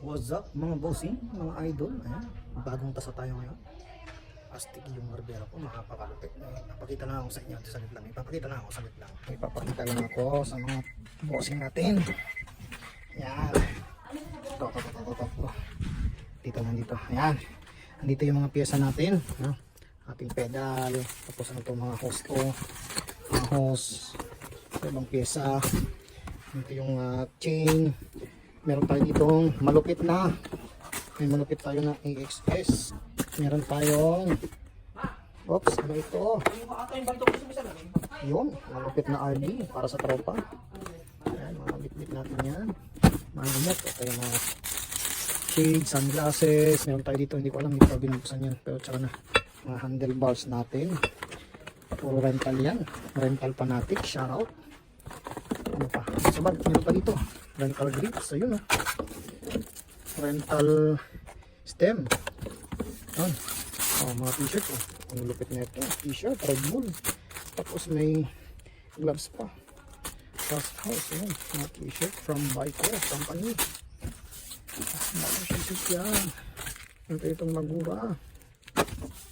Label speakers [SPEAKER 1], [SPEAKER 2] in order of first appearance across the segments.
[SPEAKER 1] What's up mga bossing, mga idol? Ayan, bagong tasa tayo ngayon. Astig yung barbero ko, makapakalupit. Napakita na ako sa inyo, saglit lang. Ipapakita na ako, saglit lang. Ipapakita lang ako sa mga bossing natin. Ayan. Ito. Dito nandito. Ayan. Andito yung mga pyesa natin. Ating pedal. Tapos ano ito mga hose ko. Mga hose. Ito ibang pyesa. Ito yung chain. Meron tayo ditong malupit na. May malupit tayo na AXS. Meron tayong oops, ano ito? Yun, malupit na RD para sa tropa. Ayan, mga bit-bit natin yan. Mga gamot. Ito yung mga shades, sunglasses. Meron tayo dito, hindi ko alam, hindi ko binuksan yan. Pero tsaka na, mga handlebars natin. Puro rental yan. Rental fanatic, shoutout. Ano pa? Sa bag, meron pa dito. Rental grips, ayun o. Rental stem. Yan. Oh, mga t-shirt o. Ang lupit na ito. T-shirt, Red Bull. Tapos may gloves pa. Fast House, yan. Mga t-shirt from Biko Company. Mga t-shirt yan. Ito itong Magura.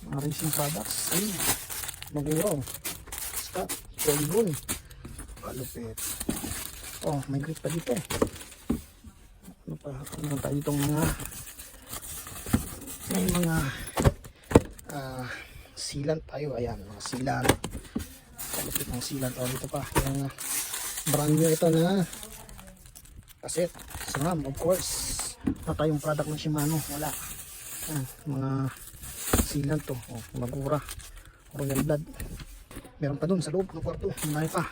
[SPEAKER 1] Mga racing products. Ayun. Magura o. Scott, Polybon. Kalupit. Oh, may grip pa dito. Ano pa? Ano tayo ditong mga may mga sealant tayo. Ayan, mga sealant. Kalupit ng sealant. Oh, dito pa. Yung brand new ito na cassette. SRAM, of course. Wala tayong product ng Shimano. Wala. Ayan, mga sealant to. Oh, Magura. Royal Blood. Meron pa dun sa loob ng kwarto. May pa.